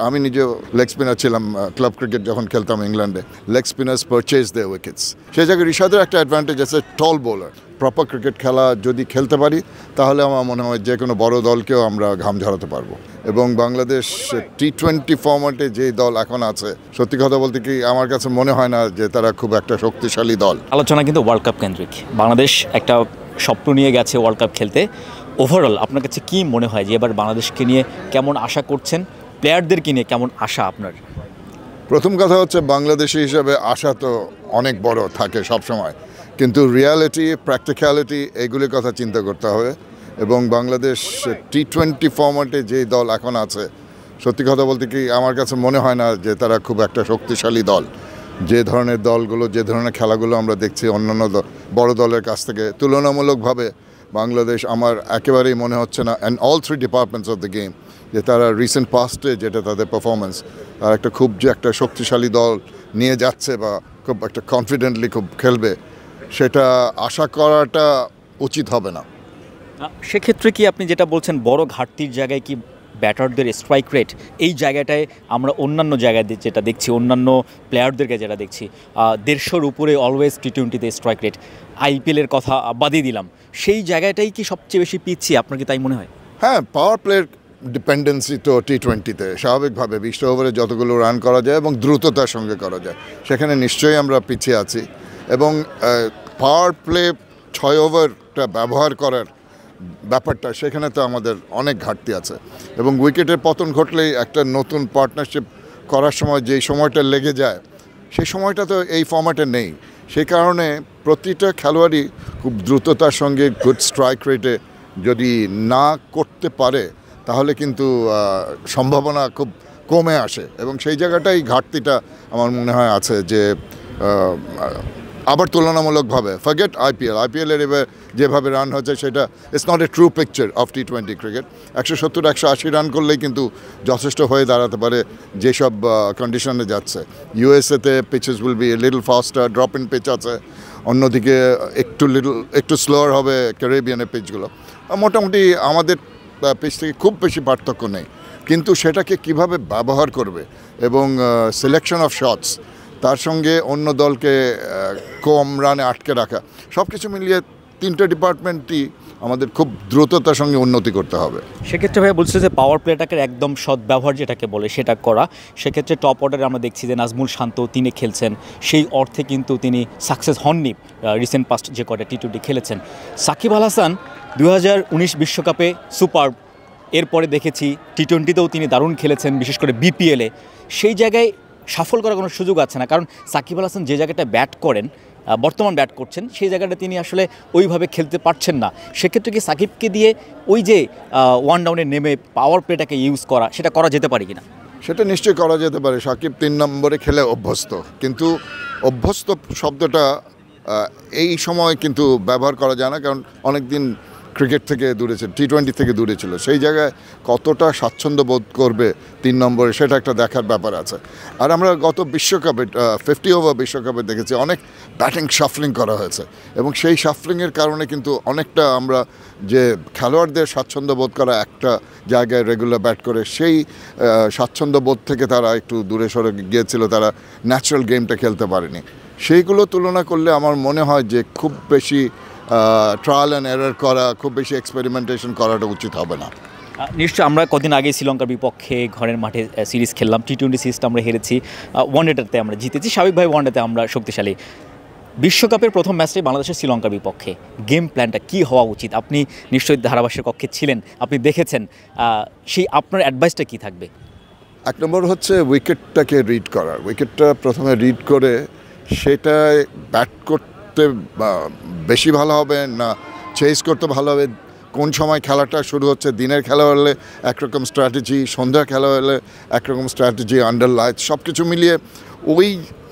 আমি নিজেও leg spinner ছিলাম ক্লাব ক্রিকেট যখন খেলতাম ইংল্যান্ডে। লেগ স্পিনার্স পারচেজ দেয়ার উইকেটস। সেই জায়গায় রিশাদের একটা অ্যাডভান্টেজ আছে, টল বোলার। প্রপার ক্রিকেট খেলা যদি খেলতে পারি তাহলে আমার মনে হয় যে কোনো বড় দলকেও আমরা ঘাম ঝরাতে পারবো। এবং বাংলাদেশ টি-20 ফরম্যাটে যে দল এখন আছে, সত্যি কথা বলতে কি আমার কাছে মনে হয় না যে তারা খুব একটা শক্তিশালী দল। আলোচনা কিন্তু ওয়ার্ল্ড কাপ কেন্দ্রিক। বাংলাদেশ একটা স্বপ্ন নিয়ে গেছে ওয়ার্ল্ড কাপ খেলতে। ওভারঅল আপনার কাছে কী মনে হয় যে এবার বাংলাদেশকে নিয়ে কেমন আশা করছেন, প্লেয়ারদেরকে নিয়ে কেমন আশা আপনার? প্রথম কথা হচ্ছে বাংলাদেশি হিসাবে আশা তো অনেক বড় থাকে সব সময়, কিন্তু রিয়ালিটি, প্র্যাকটিক্যালিটি এগুলির কথা চিন্তা করতে হবে। এবং বাংলাদেশ টি-20 ফরম্যাটে যে দল এখন আছে, সত্যি কথা বলতে কি আমার কাছে মনে হয় না যে তারা খুব একটা শক্তিশালী দল। যে ধরনের দলগুলো, যে ধরনের খেলাগুলো আমরা দেখছি অন্যান্য বড় দলের কাছ থেকে তুলনামূলকভাবে বাংলাদেশ আমার একেবারেই মনে হচ্ছে না, and all three departments of the game, যে তারা রিসেন্ট পাস্টে যেটা তাদের পারফরমেন্স, আর একটা খুব যে একটা শক্তিশালী দল নিয়ে যাচ্ছে বা খুব একটা কনফিডেন্টলি খুব খেলবে, সেটা আশা করাটা উচিত হবে না। সেক্ষেত্রে কি আপনি যেটা বলছেন বড় ঘাটতির জায়গায় কি ব্যাটারদের স্ট্রাইক রেট, এই জায়গাটায় আমরা অন্যান্য জায়গায় যেটা দেখছি, অন্যান্য প্লেয়ারদেরকে যেটা দেখছি 150-র উপরে অলওয়েজ টি-20তে স্ট্রাইক রেট, আইপিএলের কথা বাদই দিলাম, সেই জায়গাটাই কি সবচেয়ে বেশি পিছিয়ে আপনার কি তাই মনে হয়? হ্যাঁ, পাওয়ার প্লের ডিপেন্ডেন্সি তো টি-20তে স্বাভাবিকভাবে 20টা ওভারে যতগুলো রান করা যায় এবং দ্রুততার সঙ্গে করা যায়, সেখানে নিশ্চয়ই আমরা পিছিয়ে আছি। এবং পাওয়ার প্লে 6 ওভারটা ব্যবহার করার ব্যাপারটা, সেখানে তো আমাদের অনেক ঘাটতি আছে। এবং উইকেটের পতন ঘটলেই একটা নতুন পার্টনারশিপ করার সময় যেই সময়টা লেগে যায়, সেই সময়টা তো এই ফর্ম্যাটে নেই। সেই কারণে প্রতিটা খেলোয়াড়ই খুব দ্রুততার সঙ্গে গুড স্ট্রাইক রেটে যদি না করতে পারে তাহলে কিন্তু সম্ভাবনা খুব কমে আসে। এবং সেই জায়গাটাই ঘাটতিটা আমার মনে হয় আছে, যে আবার তুলনামূলকভাবে ফরগেট আইপিএলের এবার যেভাবে রান হচ্ছে সেটা it's not a true picture of টি-20 ক্রিকেট। 170-180 রান করলেই কিন্তু যথেষ্ট হয়ে দাঁড়াতে পারে যেসব কন্ডিশনে যাচ্ছে। ইউএসএতে pitches will be little faster, drop in pitch আছে, অন্যদিকে একটু স্লোয়ার হবে ক্যারিবিয়ানের পিচগুলো। মোটামুটি আমাদের পিচ থেকে খুব বেশি পার্থক্য নেই, কিন্তু সেটাকে কিভাবে ব্যবহার করবে এবং সিলেকশন অফ শটস, তার সঙ্গে অন্য দলকে কম রানে আটকে রাখা, সব কিছু মিলিয়ে 3টে ডিপার্টমেন্টই আমাদের খুব দ্রুততার সঙ্গে উন্নতি করতে হবে। সেক্ষেত্রে ভাই বলছে যে পাওয়ার প্লেটাকে একদম সদ্ব্যবহার যেটাকে বলে সেটা করা। সেক্ষেত্রে টপ অর্ডারে আমরা দেখছি যে নাজমুল শান্ত তিনি খেলছেন, সেই অর্থে কিন্তু তিনি সাকসেস হননি রিসেন্ট পাস্ট যে কটা টি-20 খেলেছেন। সাকিব আল হাসান 2019 বিশ্বকাপে সুপার, এরপরে দেখেছি টি-20তেও তিনি দারুণ খেলেছেন, বিশেষ করে বিপিএলে। সেই জায়গায় সফল করার কোনো সুযোগ আছে না, কারণ সাকিব আল হাসান যে জায়গাটা ব্যাট করেন, বর্তমান ব্যাট করছেন, সেই জায়গাটা তিনি আসলে ওইভাবে খেলতে পারছেন না। সেক্ষেত্রে কি সাকিবকে দিয়ে ওই যে ওয়ান ডাউনে নেমে পাওয়ার প্লেটাকে ইউজ করা, সেটা করা যেতে পারে কিনা? সেটা নিশ্চয়ই করা যেতে পারে। সাকিব 3 নম্বরে খেলে অভ্যস্ত, কিন্তু অভ্যস্ত শব্দটা এই সময় কিন্তু ব্যবহার করা যায় না, কারণ অনেক দিন ক্রিকেট থেকে দূরে ছিল, টি-20 থেকে দূরে ছিল। সেই জায়গায় কতটা স্বাচ্ছন্দ্য বোধ করবে 3 নম্বরে, সেটা একটা দেখার ব্যাপার আছে। আর আমরা গত বিশ্বকাপে 50 ওভার বিশ্বকাপে দেখেছি অনেক ব্যাটিং শাফলিং করা হয়েছে, এবং সেই শাফলিংয়ের কারণে কিন্তু অনেকটা আমরা যে খেলোয়াড়দের স্বাচ্ছন্দ্য বোধ করা একটা জায়গায় রেগুলার ব্যাট করে, সেই স্বাচ্ছন্দ্য বোধ থেকে তারা একটু দূরে সরে গিয়েছিল, তারা ন্যাচারাল গেমটা খেলতে পারেনি। সেইগুলো তুলনা করলে আমার মনে হয় যে খুব বেশি ট্রায়াল অ্যান্ড এরর করা, খুব বেশি এক্সপেরিমেন্টেশন করাটা উচিত হবে না। নিশ্চয়ই আমরা কদিন আগে শ্রীলঙ্কার বিপক্ষে ঘরের মাঠে সিরিজ খেললাম, টি-20 সিরিজটা আমরা হেরেছি, ওয়ানডেটাতে আমরা জিতেছি, স্বাভাবিকভাবে ওয়ানডেতে আমরা শক্তিশালী। বিশ্বকাপের প্রথম ম্যাচটাই বাংলাদেশের শ্রীলঙ্কার বিপক্ষে, গেম প্ল্যানটা কী হওয়া উচিত? আপনি নিশ্চয়ই ধারাভাষ্যের কক্ষে ছিলেন, আপনি দেখেছেন, সেই আপনার অ্যাডভাইসটা কী থাকবে? 1 নম্বর হচ্ছে উইকেটটাকে রিড করা। উইকেটটা প্রথমে রিড করে সেটায় ব্যাট করতে বেশি ভালো হবে না চেস করতে ভালো হবে, কোন সময় খেলাটা শুরু হচ্ছে, দিনের খেলা হলে একরকম স্ট্র্যাটেজি, সন্ধ্যার খেলা হলে একরকম স্ট্র্যাটেজি, আন্ডার লাইট, সব কিছু মিলিয়ে ওই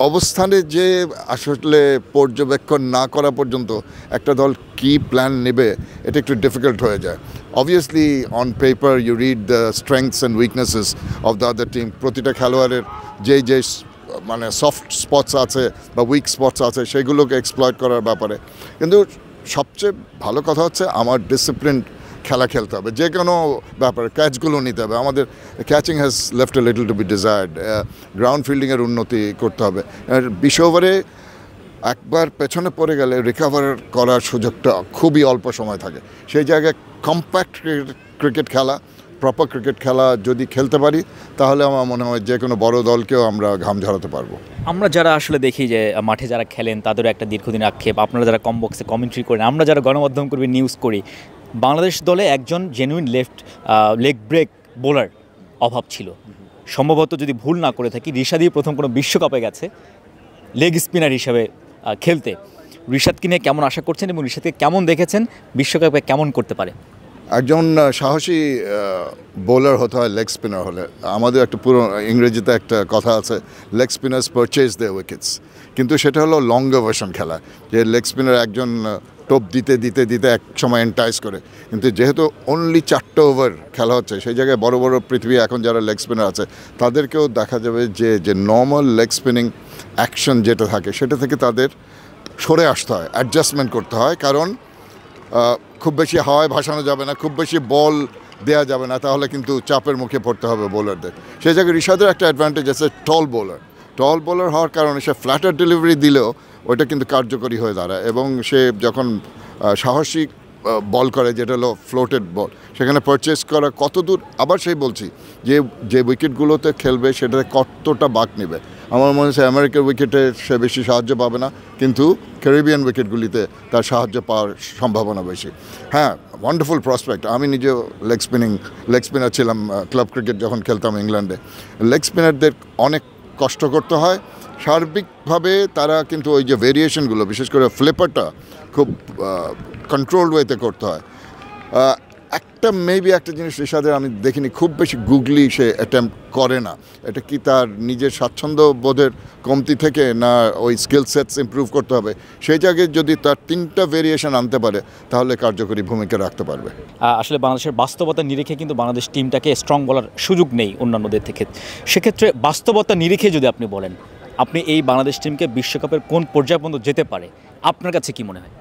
অবস্থানে যে আসলে পর্যবেক্ষণ না করা পর্যন্ত একটা দল কী প্ল্যান নেবে এটা একটু ডিফিকাল্ট হয়ে যায়। Obviously on paper you read the strengths and weaknesses of the other team, প্রতিটা খেলোয়াড়ের যেই মানে সফট স্পটস আছে বা উইক স্পটস আছে সেগুলোকে এক্সপ্লয়েট করার ব্যাপারে। কিন্তু সবচেয়ে ভালো কথা হচ্ছে আমার ডিসিপ্লিন খেলা খেলতে হবে, যে কোনো ব্যাপারে ক্যাচগুলো নিতে হবে। আমাদের catching has left a little to be desired, ground ফিল্ডিংয়ের উন্নতি করতে হবে। আর 20 ওভারে একবার পেছনে পড়ে গেলে রিকভার করার সুযোগটা খুবই অল্প সময় থাকে। সেই জায়গায় কম্প্যাক্ট ক্রিকেট খেলা, প্রপার ক্রিকেট খেলা যদি খেলতে পারি, তাহলে আমার মনে হয় যে কোনো বড় দলকেও আমরা ঘাম ঝরাতে পারবো। আমরা যারা আসলে দেখি যে মাঠে যারা খেলেন তাদেরও একটা দীর্ঘদিন আক্ষেপ, আপনারা যারা কম বক্সে কমেন্ট্রি করেন, আমরা যারা গণমাধ্যম কর্মী নিউজ করি, বাংলাদেশ দলে একজন genuine left leg break bowler অভাব ছিল। সম্ভবত যদি ভুল না করে থাকি, রিশাদই প্রথম কোনো বিশ্বকাপে গেছে লেগ স্পিনার হিসেবে খেলতে। রিশাদকে নিয়ে কেমন আশা করছেন এবং রিশাদকে কেমন দেখেছেন, বিশ্বকাপে কেমন করতে পারে? একজন সাহসী বোলার হতে হয় লেগ স্পিনার হলে। আমাদের একটা পুরো ইংরেজিতে একটা কথা আছে, leg spinners purchase the wickets, কিন্তু সেটা হলো লঙ্গার ভার্সন খেলা, যে লেগ স্পিনার একজন টোপ দিতে দিতে দিতে এক সময় এন্টাইজ করে। কিন্তু যেহেতু অনলি 4টে ওভার খেলা হচ্ছে, সেই জায়গায় বড় বড় পৃথিবী এখন যারা লেগ স্পিনার আছে তাদেরকেও দেখা যাবে যে নর্মাল লেগ স্পিনিং অ্যাকশন যেটা থাকে সেটা থেকে তাদের সরে আসতে হয়, অ্যাডজাস্টমেন্ট করতে হয়। কারণ খুব বেশি হাওয়ায় ভাসানো যাবে না, খুব বেশি বল দেওয়া যাবে না, তাহলে কিন্তু চাপের মুখে পড়তে হবে বোলারদের। সেই জায়গায় রিশাদের একটা অ্যাডভান্টেজ আছে, টল বোলার হওয়ার কারণে সে ফ্ল্যাটার ডেলিভারি দিলেও ওইটা কিন্তু কার্যকরী হয়ে দাঁড়ায়। এবং সে যখন সাহসী বল করে, যেটা হলো ফ্লোটেড বল, সেখানে পারচেস করা কত দূর, আবার সেই বলছি যে উইকেটগুলোতে খেলবে সেটাতে কতটা বাঁক নেবে। আমার মনে হচ্ছে আমেরিকার উইকেটে সে বেশি সাহায্য পাবে না, কিন্তু ক্যারিবিয়ান উইকেটগুলিতে তার সাহায্য পাওয়ার সম্ভাবনা বেশি। হ্যাঁ, ওয়ান্ডারফুল প্রসপেক্ট। আমি নিজেও লেগ স্পিনার ছিলাম ক্লাব ক্রিকেট যখন খেলতাম ইংল্যান্ডে। লেগ স্পিনারদের অনেক কষ্ট করতে হয় সার্বিকভাবে, তারা কিন্তু ওই যে ভেরিয়েশনগুলো, বিশেষ করে ফ্লিপারটা খুব কন্ট্রোলড ওয়েতে করতে হয়। একটা জিনিস রিশাদের আমি দেখিনি, খুব বেশি গুগলি সে অ্যাটেম্প্ট করে না। এটা কি তার নিজের স্বাচ্ছন্দ্য বোধের কমতি থেকে, না ওই স্কিল সেটস ইমপ্রুভ করতে হবে? সেই জায়গায় যদি তার 3টা ভেরিয়েশন আনতে পারে, তাহলে কার্যকরী ভূমিকা রাখতে পারবে। আসলে বাংলাদেশের বাস্তবতার নিরিখে কিন্তু বাংলাদেশ টিমটাকে স্ট্রং বলার সুযোগ নেই অন্যান্যদের থেকে। সেক্ষেত্রে বাস্তবতার নিরিখে যদি আপনি বলেন, আপনি এই বাংলাদেশ টিমকে বিশ্বকাপের কোন পর্যায় পর্যন্ত যেতে পারে আপনার কাছে কি মনে হয়?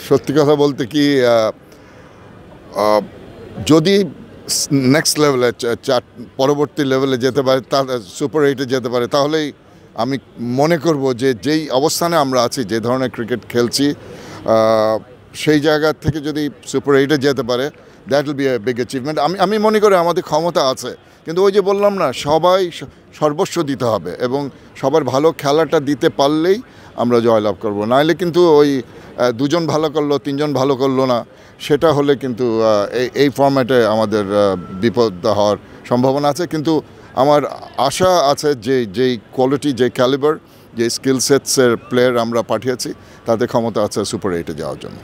সত্যি কথা বলতে কি, যদি নেক্সট লেভেলে পরবর্তী লেভেলে যেতে পারে, সুপার 8-এ যেতে পারে, তাহলেই আমি মনে করব যে যেই অবস্থানে আমরা আছি, যে ধরনের ক্রিকেট খেলছি, সেই জায়গা থেকে যদি সুপার 8-এ যেতে পারে, that will B a big achievement. আমি মনে করি আমাদের ক্ষমতা আছে, কিন্তু ওই যে বললাম না, সবাই সর্বস্ব দিতে হবে এবং সবার ভালো খেলাটা দিতে পারলেই আমরা জয়লাভ করব। নাহলে কিন্তু ওই 2জন ভালো করলো, 3জন ভালো করলো না, সেটা হলে কিন্তু এই ফরম্যাটে আমাদের বিপদ হওয়ার সম্ভাবনা আছে। কিন্তু আমার আশা আছে যে যেই কোয়ালিটি, যে ক্যালিবার, যে স্কিল সেটসের প্লেয়ার আমরা পাঠিয়েছি, তাদের ক্ষমতা আছে সুপার 8-এ যাওয়ার জন্য।